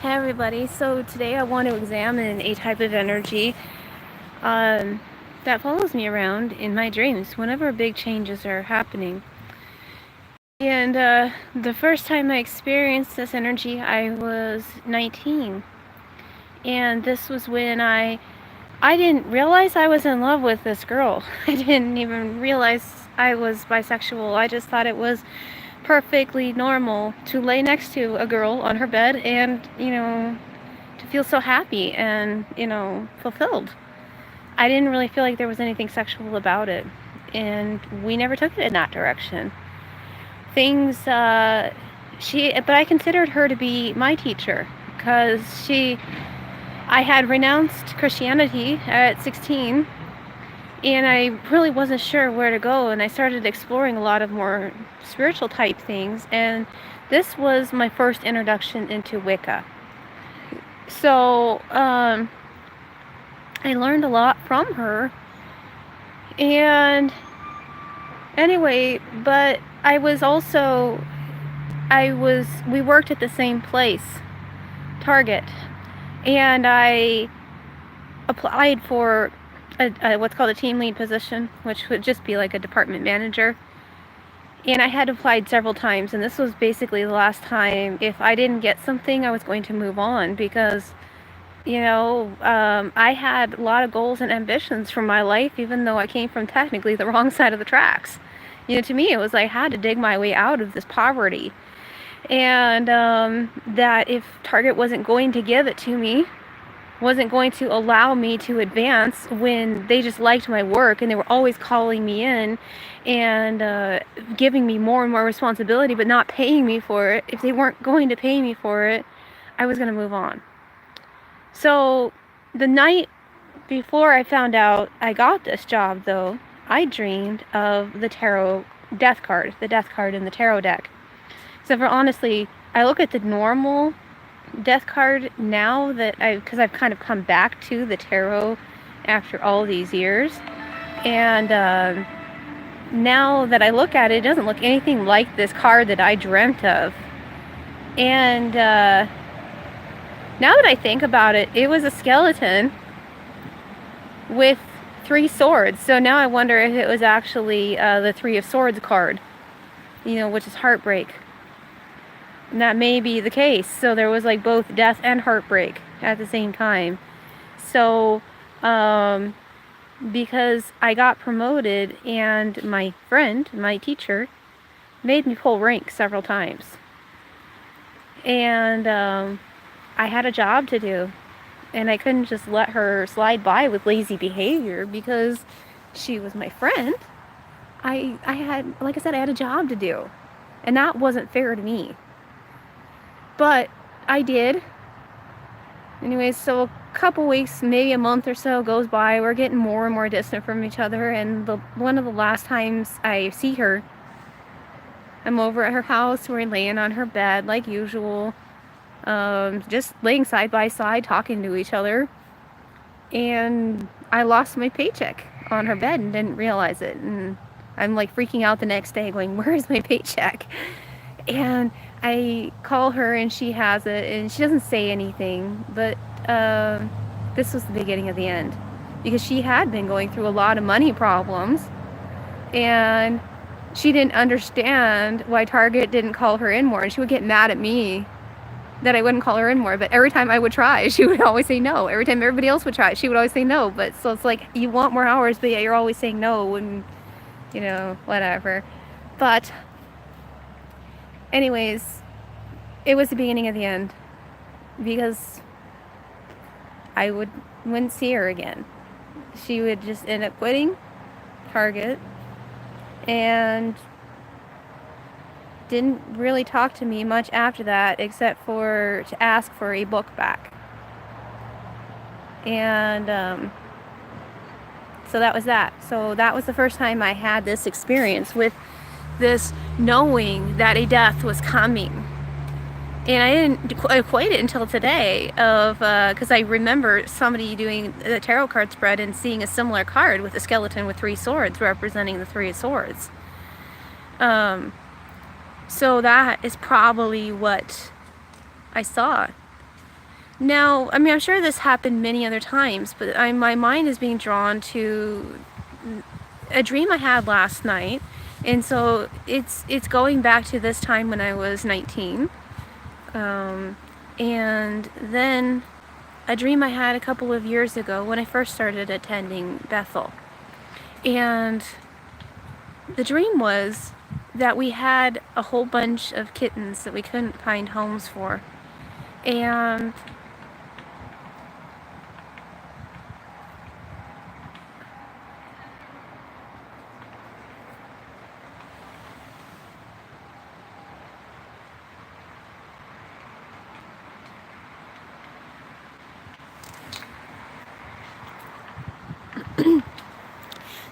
Hey everybody, so today I want to examine a type of energy that follows me around in my dreams whenever big changes are happening. And the first time I experienced this energy, I was 19. And this was when I didn't realize I was in love with this girl. I didn't even realize I was bisexual. I just thought it was perfectly normal to lay next to a girl on her bed and, to feel so happy and, fulfilled. I didn't really feel like there was anything sexual about it. And we never took it in that direction. But I considered her to be my teacher because I had renounced Christianity at 16 and I really wasn't sure where to go, and I started exploring a lot of more spiritual type things, and this was my first introduction into Wicca. So I learned a lot from her, and anyway, but we worked at the same place, Target, and I applied for what's called a team lead position, which would just be like a department manager. And I had applied several times, and this was basically the last time. If I didn't get something, I was going to move on because, I had a lot of goals and ambitions for my life, even though I came from technically the wrong side of the tracks. To me, it was like I had to dig my way out of this poverty. And that if Target wasn't going to give it to me, wasn't going to allow me to advance when they just liked my work and they were always calling me in and giving me more and more responsibility but not paying me for it. If they weren't going to pay me for it, I was going to move on. So the night before I found out I got this job, though, I dreamed of the tarot death card, the death card in the tarot deck. Except for honestly, I look at the normal death card now because I've kind of come back to the tarot after all these years, and now that I look at it, it doesn't look anything like this card that I dreamt of. And now that I think about it, it was a skeleton with 3 swords. So now I wonder if it was actually the 3 of Swords card, which is heartbreak. And that may be the case. So there was like both death and heartbreak at the same time. So, because I got promoted and my friend, my teacher, made me pull rank several times. And I had a job to do. And I couldn't just let her slide by with lazy behavior because she was my friend. I had, like I said, I had a job to do. And that wasn't fair to me. But I did. Anyways, so a couple weeks, maybe a month or so goes by. We're getting more and more distant from each other. And one of the last times I see her, I'm over at her house. We're laying on her bed like usual. Just laying side by side, talking to each other. And I lost my paycheck on her bed and didn't realize it. And I'm like freaking out the next day going, where is my paycheck? And I call her and she has it and she doesn't say anything, but this was the beginning of the end because she had been going through a lot of money problems and she didn't understand why Target didn't call her in more, and she would get mad at me that I wouldn't call her in more. But every time I would try, she would always say no. Every time everybody else would try, she would always say no. But so it's like you want more hours, but yeah, you're always saying no and whatever. But anyways, it was the beginning of the end because I wouldn't see her again. She would just end up quitting Target and didn't really talk to me much after that except for to ask for a book back. And so that was that. So that was the first time I had this experience with this knowing that a death was coming. And I didn't equate it until today because I remember somebody doing the tarot card spread and seeing a similar card with a skeleton with 3 swords representing the 3 of swords. So that is probably what I saw. Now, I mean, I'm sure this happened many other times, but my mind is being drawn to a dream I had last night, and so it's going back to this time when I was 19, and then a dream I had a couple of years ago when I first started attending Bethel, and the dream was that we had a whole bunch of kittens that we couldn't find homes for, and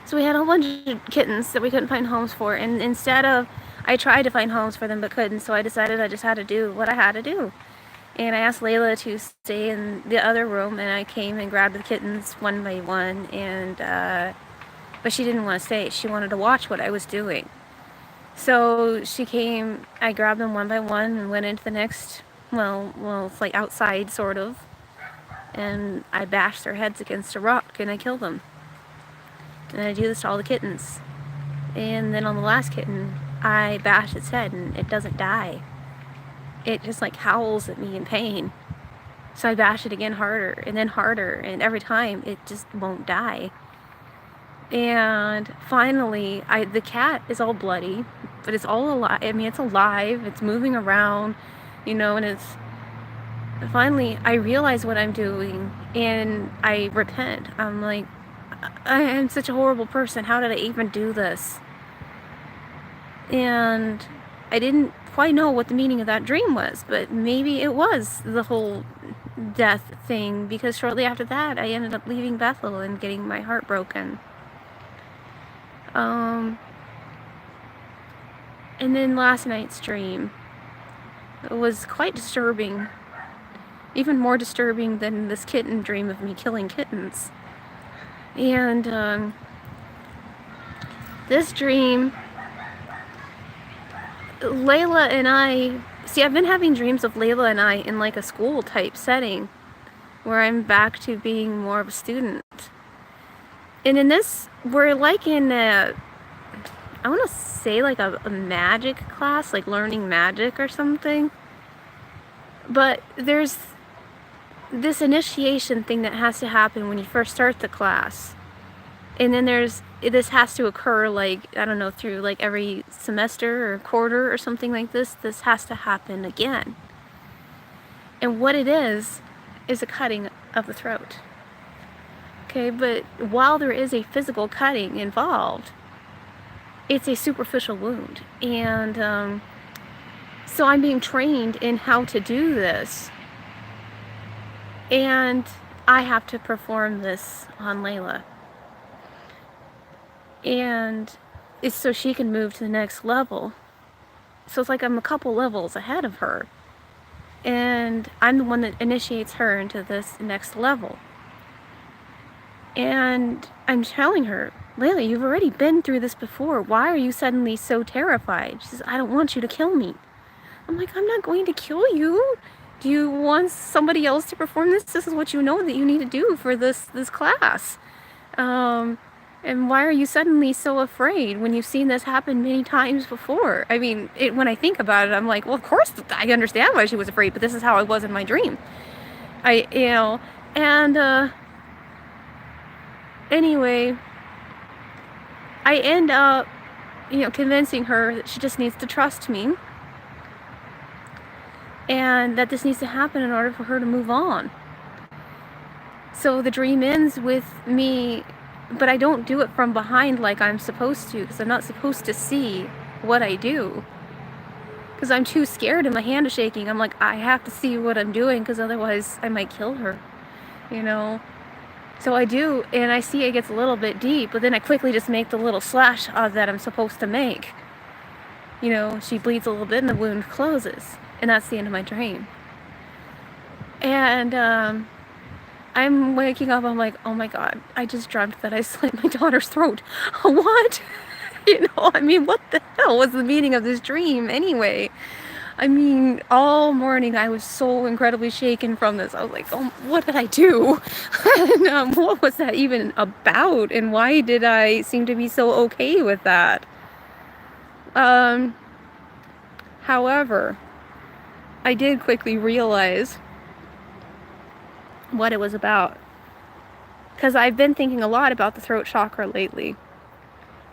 so we had a whole bunch of kittens that we couldn't find homes for, and instead of, I tried to find homes for them but couldn't, so I decided I just had to do what I had to do. And I asked Layla to stay in the other room, and I came and grabbed the kittens one by one, and but she didn't want to stay. She wanted to watch what I was doing. So she came, I grabbed them one by one and went into the next, well, it's like outside sort of, and I bashed their heads against a rock and I killed them. And I do this to all the kittens. And then on the last kitten, I bash its head and it doesn't die. It just like howls at me in pain. So I bash it again harder, and every time it just won't die. And finally, the cat is all bloody, but it's all alive. I mean, it's alive, it's moving around, and it's, finally, I realize what I'm doing, and I repent. I'm like, I am such a horrible person. How did I even do this? And I didn't quite know what the meaning of that dream was, but maybe it was the whole death thing, because shortly after that, I ended up leaving Bethel and getting my heart broken. And then last night's dream was quite disturbing, even more disturbing than this kitten dream of me killing kittens. And this dream, Layla and I, I've been having dreams of Layla and I in like a school type setting where I'm back to being more of a student. And in this, we're like in I want to say like a magic class, like learning magic or something. But there's this initiation thing that has to happen when you first start the class. And then this has to occur, like, I don't know, through like every semester or quarter or something like this. This has to happen again. And what it is a cutting of the throat. Okay, but while there is a physical cutting involved, it's a superficial wound. And so I'm being trained in how to do this. And I have to perform this on Layla. And it's so she can move to the next level. So it's like I'm a couple levels ahead of her. And I'm the one that initiates her into this next level. And I'm telling her, Layla, you've already been through this before. Why are you suddenly so terrified? She says, I don't want you to kill me. I'm like, I'm not going to kill you. Do you want somebody else to perform this? This is what you know that you need to do for this class. And why are you suddenly so afraid when you've seen this happen many times before? I mean, when I think about it, I'm like, well, of course I understand why she was afraid, but this is how I was in my dream. Anyway, I end up, convincing her that she just needs to trust me and that this needs to happen in order for her to move on. So the dream ends with me, but I don't do it from behind like I'm supposed to, because I'm not supposed to see what I do, because I'm too scared and my hand is shaking. I'm like, I have to see what I'm doing, because otherwise I might kill her, So I do, and I see it gets a little bit deep, but then I quickly just make the little slash that I'm supposed to make. She bleeds a little bit and the wound closes, and that's the end of my dream. And I'm waking up, I'm like, oh my God, I just dreamt that I slit my daughter's throat. What? What the hell was the meaning of this dream anyway? I mean, all morning I was so incredibly shaken from this. I was like, oh, what did I do? And what was that even about? And why did I seem to be so okay with that? Um, However, I did quickly realize what it was about. Because I've been thinking a lot about the throat chakra lately.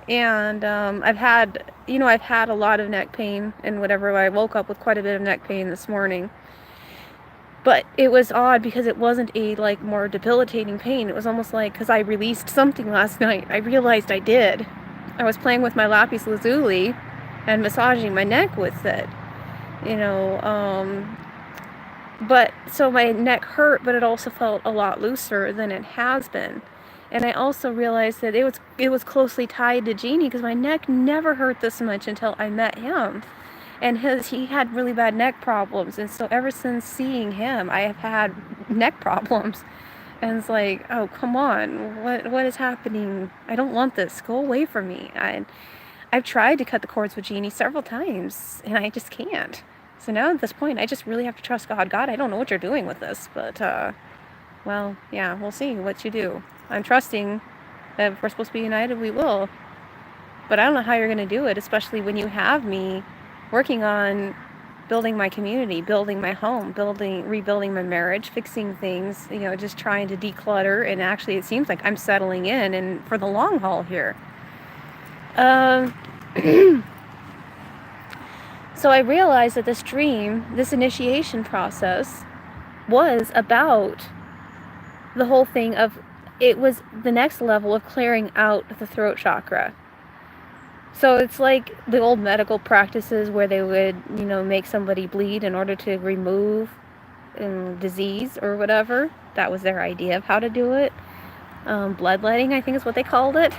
And I've had a lot of neck pain and whatever. I woke up with quite a bit of neck pain this morning. But it was odd because it wasn't a like more debilitating pain. It was almost like because I released something last night. I realized I did. I was playing with my lapis lazuli and massaging my neck with it. You know, but so my neck hurt, but it also felt a lot looser than it has been. And I also realized that it was closely tied to Jeannie because my neck never hurt this much until I met him. And he had really bad neck problems, and so ever since seeing him, I have had neck problems. And it's like, oh, come on, what is happening? I don't want this. Go away from me. I've tried to cut the cords with Jeannie several times, and I just can't. So now at this point, I just really have to trust God. God, I don't know what you're doing with this, but well, yeah, we'll see what you do. I'm trusting that if we're supposed to be united, we will. But I don't know how you're going to do it, especially when you have me working on building my community, building my home, rebuilding my marriage, fixing things, just trying to declutter. And actually, it seems like I'm settling in and for the long haul here. So I realized that this dream, this initiation process, was about the whole thing of, it was the next level of clearing out the throat chakra. So it's like the old medical practices where they would, make somebody bleed in order to remove disease or whatever. That was their idea of how to do it. Bloodletting, I think is what they called it.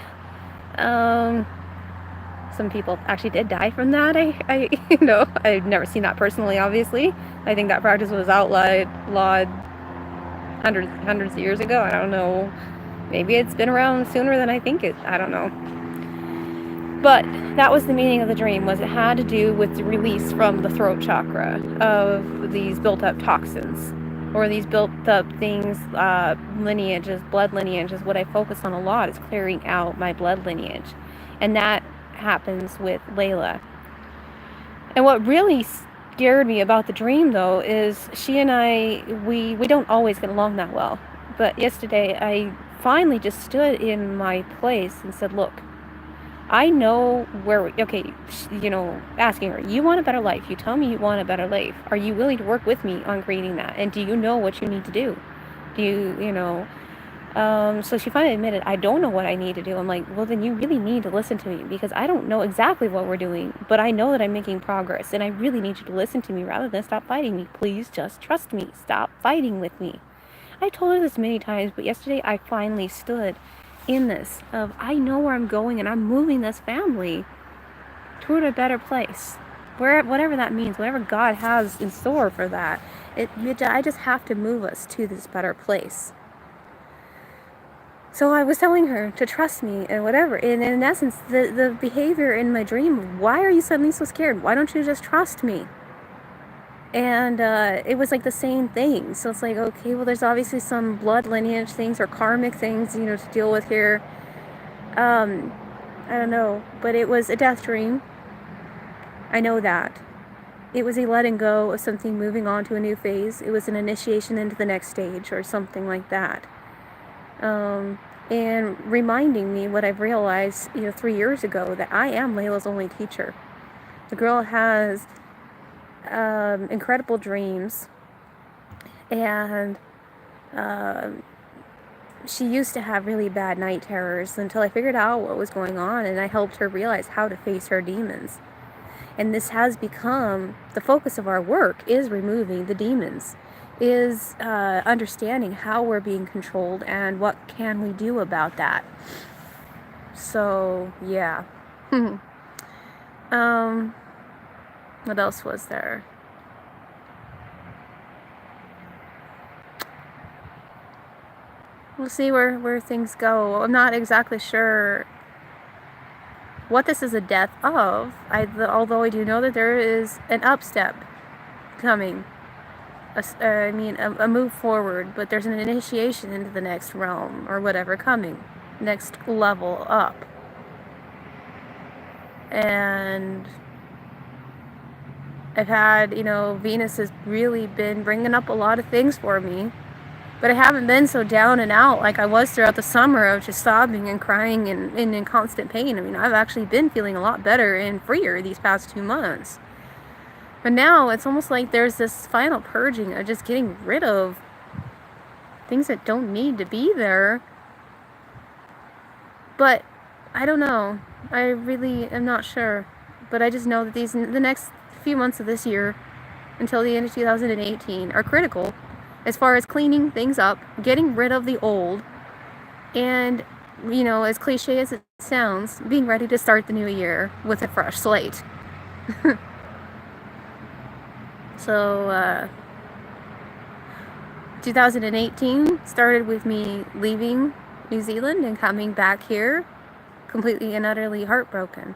Some people actually did die from that. I've never seen that personally, obviously. I think that practice was outlawed hundreds of years ago. I don't know. Maybe it's been around sooner than I think it. I don't know. But that was the meaning of the dream, was it had to do with the release from the throat chakra of these built-up toxins, or these built-up things, lineages, blood lineages. What I focus on a lot is clearing out my blood lineage. And that happens with Layla. And what really scared me about the dream, though, is she and I, we don't always get along that well. But yesterday, I finally just stood in my place and said, look, I know asking her, you want a better life. You tell me you want a better life. Are you willing to work with me on creating that? And do you know what you need to do? So she finally admitted, I don't know what I need to do. I'm like, well, then you really need to listen to me, because I don't know exactly what we're doing, but I know that I'm making progress, and I really need you to listen to me rather than stop fighting me. Please just trust me. Stop fighting with me. I told her this many times, but yesterday I finally stood in this of, I know where I'm going, and I'm moving this family toward a better place, whatever that means, whatever God has in store for that. I just have to move us to this better place. So I was telling her to trust me and whatever. And in essence, the behavior in my dream, why are you suddenly so scared? Why don't you just trust me? And it was like the same thing. So it's like, okay, well, there's obviously some blood lineage things or karmic things, to deal with here. I don't know. But it was a death dream. I know that. It was a letting go of something, moving on to a new phase. It was an initiation into the next stage or something like that. And reminding me what I've realized, 3 years ago, that I am Layla's only teacher. The girl has incredible dreams, and she used to have really bad night terrors until I figured out what was going on, and I helped her realize how to face her demons. And this has become the focus of our work, is removing the demons, is understanding how we're being controlled and what can we do about that. So yeah. What else was there? We'll see where things go. I'm not exactly sure what this is a death of, although I do know that there is an upstep coming. A move forward, but there's an initiation into the next realm, or whatever, coming. Next level up. And I've had, Venus has really been bringing up a lot of things for me. But I haven't been so down and out like I was throughout the summer of just sobbing and crying and in constant pain. I mean, I've actually been feeling a lot better and freer these past 2 months. But now it's almost like there's this final purging of just getting rid of things that don't need to be there. But I don't know. I really am not sure. But I just know that the next few months of this year until the end of 2018 are critical as far as cleaning things up, getting rid of the old, and, as cliche as it sounds, being ready to start the new year with a fresh slate. So, 2018 started with me leaving New Zealand and coming back here completely and utterly heartbroken.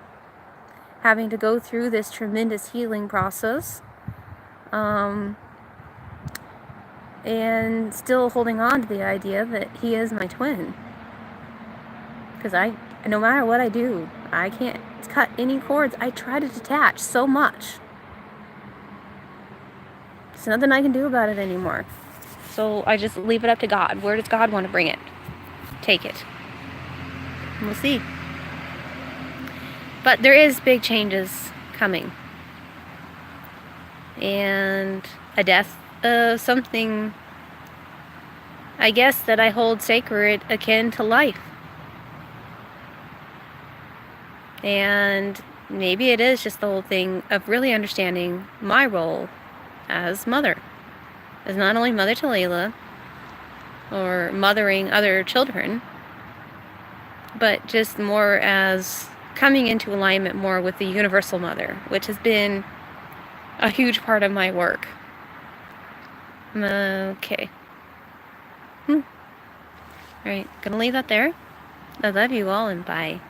Having to go through this tremendous healing process. And still holding on to the idea that he is my twin. Because no matter what I do, I can't cut any cords. I try to detach so much. There's nothing I can do about it anymore. So I just leave it up to God. Where does God want to bring it? Take it. We'll see. But there is big changes coming. And a death of something, I guess, that I hold sacred, akin to life. And maybe it is just the whole thing of really understanding my role as mother. As not only mother to Layla, or mothering other children, but just more as coming into alignment more with the universal mother, which has been a huge part of my work. Okay. Alright, gonna leave that there. I love you all, and bye.